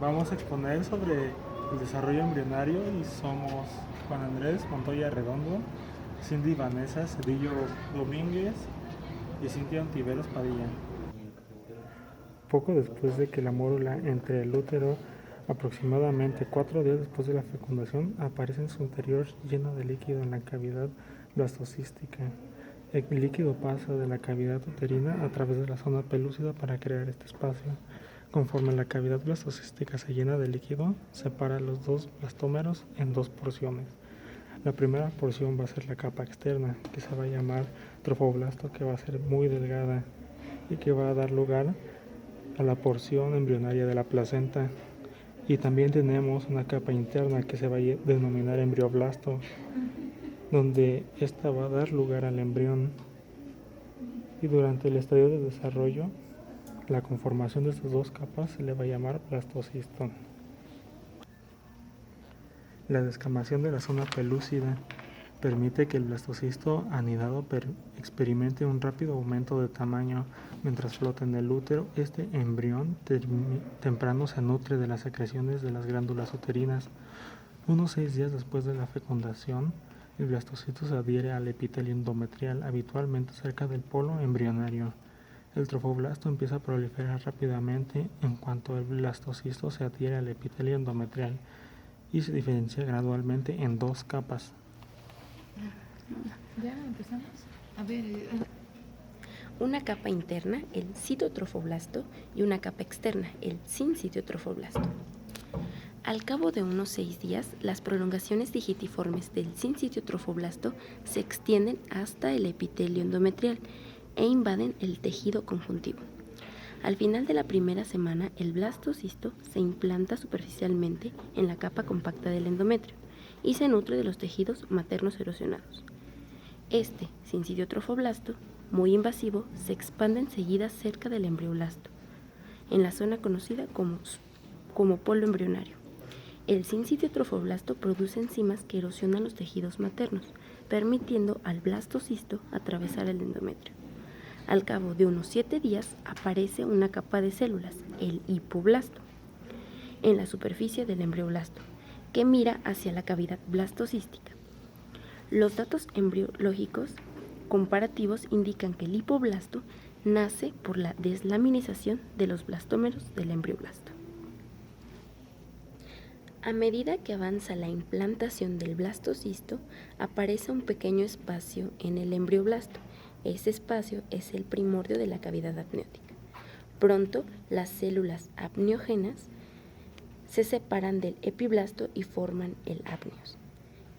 Vamos a exponer sobre el desarrollo embrionario y somos Juan Andrés Montoya Redondo, Cindy Vanessa Cedillo Domínguez y Cintia Ontiveros Padilla. Poco después de que la mórula entre el útero, aproximadamente 4 días después de la fecundación, aparece en su interior llena de líquido en la cavidad blastocística. El líquido pasa de la cavidad uterina a través de la zona pelúcida para crear este espacio. Conforme la cavidad blastocística se llena de líquido, separa los dos blastómeros en dos porciones. La primera porción va a ser la capa externa, que se va a llamar trofoblasto, que va a ser muy delgada y que va a dar lugar a la porción embrionaria de la placenta. Y también tenemos una capa interna que se va a denominar embrioblasto, donde esta va a dar lugar al embrión. Y durante el estadio de desarrollo, la conformación de estas dos capas se le va a llamar blastocisto. La descamación de la zona pelúcida permite que el blastocisto anidado experimente un rápido aumento de tamaño mientras flota en el útero. Este embrión temprano se nutre de las secreciones de las glándulas uterinas. Unos 6 días después de la fecundación, el blastocisto se adhiere al epitelio endometrial, habitualmente cerca del polo embrionario. El trofoblasto empieza a proliferar rápidamente en cuanto el blastocisto se adhiere al epitelio endometrial y se diferencia gradualmente en dos capas. Ya empezamos. A ver. Una capa interna, el citotrofoblasto, y una capa externa, el sincitiotrofoblasto. Al cabo de unos 6 días, las prolongaciones digitiformes del sincitiotrofoblasto se extienden hasta el epitelio endometrial e invaden el tejido conjuntivo. Al final de la primera semana, el blastocisto se implanta superficialmente en la capa compacta del endometrio y se nutre de los tejidos maternos erosionados. Este sincitiotrofoblasto, muy invasivo, se expande enseguida cerca del embrioblasto, en la zona conocida como polo embrionario. El sincitiotrofoblasto produce enzimas que erosionan los tejidos maternos, permitiendo al blastocisto atravesar el endometrio. Al cabo de unos 7 días aparece una capa de células, el hipoblasto, en la superficie del embrioblasto, que mira hacia la cavidad blastocística. Los datos embriológicos comparativos indican que el hipoblasto nace por la deslaminización de los blastómeros del embrioblasto. A medida que avanza la implantación del blastocisto, aparece un pequeño espacio en el embrioblasto. Ese espacio es el primordio de la cavidad amniótica. Pronto, las células amniógenas se separan del epiblasto y forman el amnios,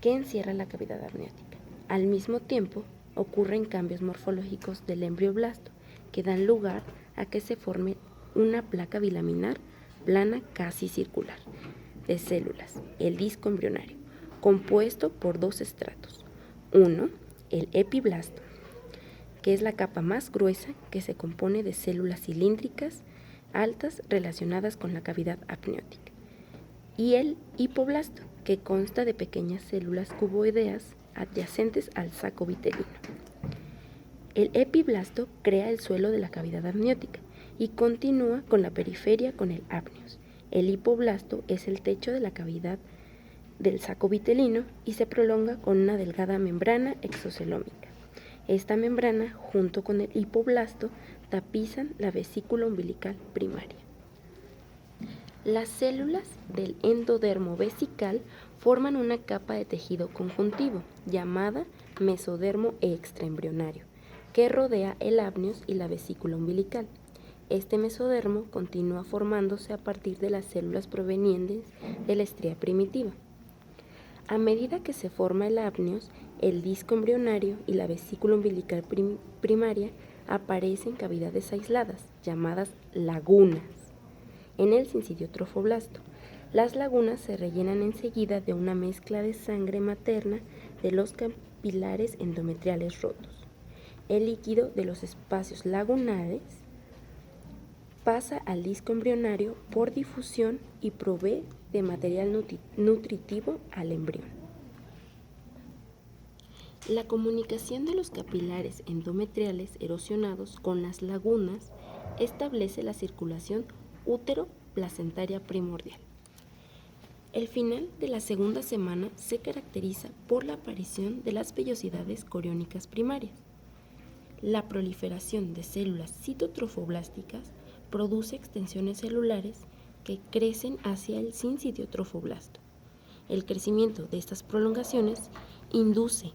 que encierra la cavidad amniótica. Al mismo tiempo, ocurren cambios morfológicos del embrioblasto que dan lugar a que se forme una placa bilaminar plana casi circular de células, el disco embrionario, compuesto por dos estratos. Uno, el epiblasto, que es la capa más gruesa que se compone de células cilíndricas altas relacionadas con la cavidad amniótica, y el hipoblasto, que consta de pequeñas células cuboideas adyacentes al saco vitelino. El epiblasto crea el suelo de la cavidad amniótica y continúa con la periferia con el amnios. El hipoblasto es el techo de la cavidad del saco vitelino y se prolonga con una delgada membrana exocelómica. Esta membrana, junto con el hipoblasto, tapizan la vesícula umbilical primaria. Las células del endodermo vesical forman una capa de tejido conjuntivo llamada mesodermo extraembrionario, que rodea el amnios y la vesícula umbilical. Este mesodermo continúa formándose a partir de las células provenientes de la estría primitiva. A medida que se forma el amnios, el disco embrionario y la vesícula umbilical primaria aparecen cavidades aisladas, llamadas lagunas, en el sincitiotrofoblasto. Las lagunas se rellenan enseguida de una mezcla de sangre materna de los capilares endometriales rotos. El líquido de los espacios lagunares pasa al disco embrionario por difusión y provee de material nutritivo al embrión. La comunicación de los capilares endometriales erosionados con las lagunas establece la circulación placentaria primordial. El final de la segunda semana se caracteriza por la aparición de las vellosidades coriónicas primarias. La proliferación de células citotrofoblásticas produce extensiones celulares que crecen hacia el sincitio trofoblasto. El crecimiento de estas prolongaciones induce,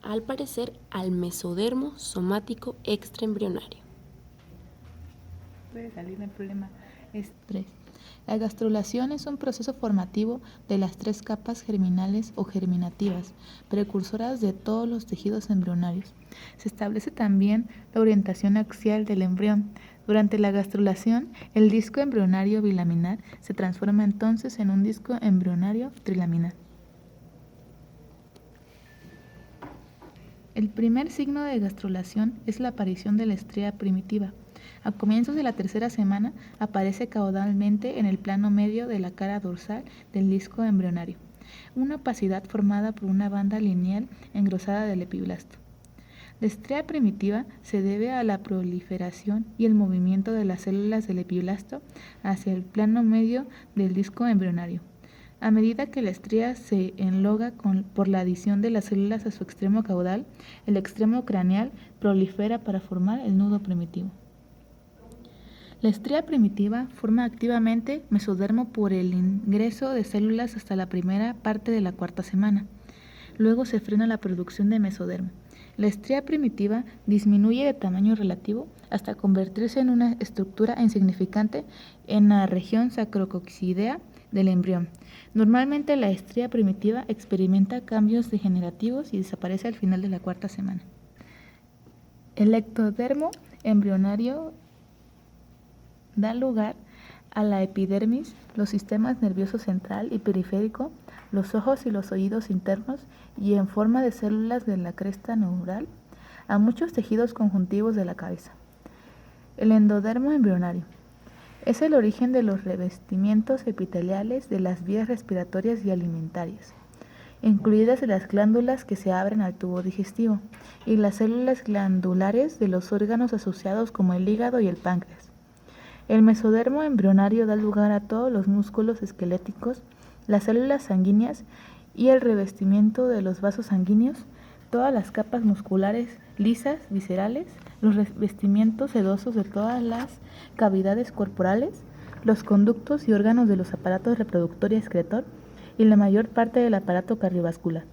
al parecer, al mesodermo somático extraembrionario. Puede salir del problema. 3. La gastrulación es un proceso formativo de las 3 capas germinales o germinativas, precursoras de todos los tejidos embrionarios. Se establece también la orientación axial del embrión. Durante la gastrulación, el disco embrionario bilaminar se transforma entonces en un disco embrionario trilaminar. El primer signo de gastrulación es la aparición de la estría primitiva. A comienzos de la tercera semana aparece caudalmente en el plano medio de la cara dorsal del disco embrionario, una opacidad formada por una banda lineal engrosada del epiblasto. La estría primitiva se debe a la proliferación y el movimiento de las células del epiblasto hacia el plano medio del disco embrionario. A medida que la estría se enloga por la adición de las células a su extremo caudal, el extremo craneal prolifera para formar el nudo primitivo. La estría primitiva forma activamente mesodermo por el ingreso de células hasta la primera parte de la cuarta semana. Luego se frena la producción de mesodermo. La estría primitiva disminuye de tamaño relativo hasta convertirse en una estructura insignificante en la región sacrococcídea del embrión. Normalmente la estría primitiva experimenta cambios degenerativos y desaparece al final de la cuarta semana. El ectodermo embrionario da lugar a la epidermis, los sistemas nervioso central y periférico, los ojos y los oídos internos y en forma de células de la cresta neural a muchos tejidos conjuntivos de la cabeza. El endodermo embrionario es el origen de los revestimientos epiteliales de las vías respiratorias y alimentarias, incluidas las glándulas que se abren al tubo digestivo y las células glandulares de los órganos asociados como el hígado y el páncreas. El mesodermo embrionario da lugar a todos los músculos esqueléticos, las células sanguíneas y el revestimiento de los vasos sanguíneos, todas las capas musculares lisas, viscerales, los revestimientos sedosos de todas las cavidades corporales, los conductos y órganos de los aparatos reproductor y excretor y la mayor parte del aparato cardiovascular.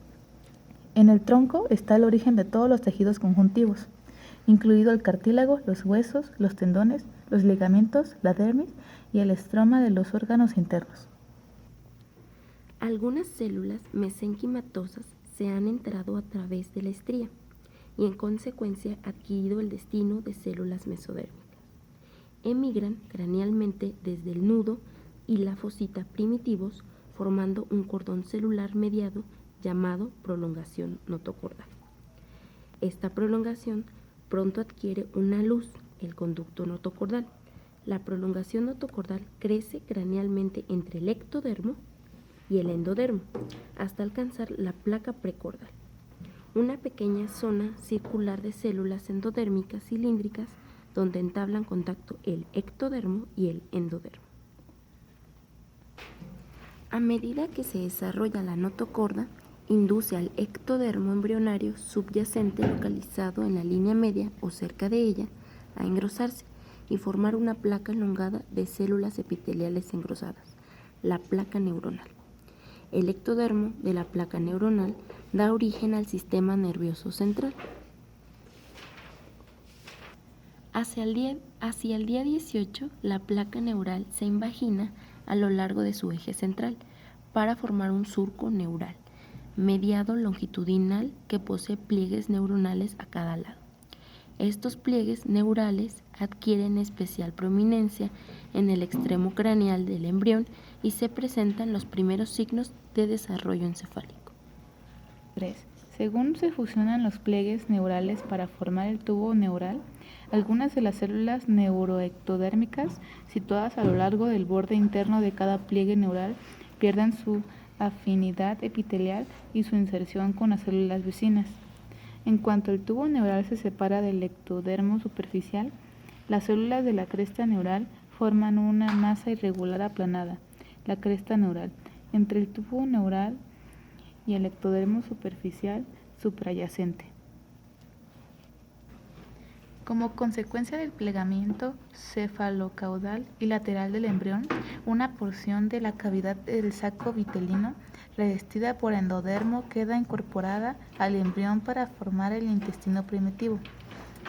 En el tronco está el origen de todos los tejidos conjuntivos, incluido el cartílago, los huesos, los tendones, los ligamentos, la dermis y el estroma de los órganos internos. Algunas células mesenquimatosas se han entrado a través de la estría y en consecuencia adquirido el destino de células mesodérmicas. Emigran cranealmente desde el nudo y la fosita primitivos formando un cordón celular mediado llamado prolongación notocordal. Esta prolongación pronto adquiere una luz, el conducto notocordal. La prolongación notocordal crece cranealmente entre el ectodermo y el endodermo, hasta alcanzar la placa precordal, una pequeña zona circular de células endodérmicas cilíndricas donde entablan contacto el ectodermo y el endodermo. A medida que se desarrolla la notocorda, induce al ectodermo embrionario subyacente localizado en la línea media o cerca de ella a engrosarse y formar una placa elongada de células epiteliales engrosadas, la placa neuronal. El ectodermo de la placa neuronal da origen al sistema nervioso central. Hacia el día 18, la placa neural se invagina a lo largo de su eje central para formar un surco neural mediado longitudinal que posee pliegues neuronales a cada lado. Estos pliegues neurales adquieren especial prominencia en el extremo craneal del embrión y se presentan los primeros signos de desarrollo encefálico. 3. Según se fusionan los pliegues neurales para formar el tubo neural, algunas de las células neuroectodérmicas situadas a lo largo del borde interno de cada pliegue neural pierden su afinidad epitelial y su inserción con las células vecinas. En cuanto el tubo neural se separa del ectodermo superficial, las células de la cresta neural forman una masa irregular aplanada, la cresta neural, entre el tubo neural y el ectodermo superficial suprayacente. Como consecuencia del plegamiento cefalocaudal y lateral del embrión, una porción de la cavidad del saco vitelino revestida por endodermo queda incorporada al embrión para formar el intestino primitivo.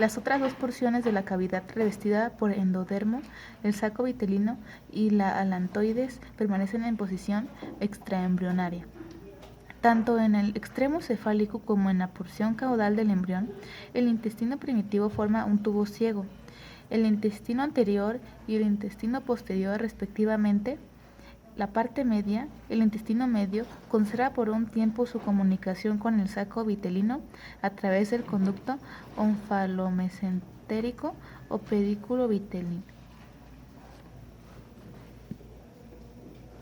Las otras dos porciones de la cavidad revestida por endodermo, el saco vitelino y la alantoides, permanecen en posición extraembrionaria. Tanto en el extremo cefálico como en la porción caudal del embrión, el intestino primitivo forma un tubo ciego. El intestino anterior y el intestino posterior, respectivamente, la parte media, el intestino medio, conserva por un tiempo su comunicación con el saco vitelino a través del conducto onfalomesentérico o pedículo vitelino.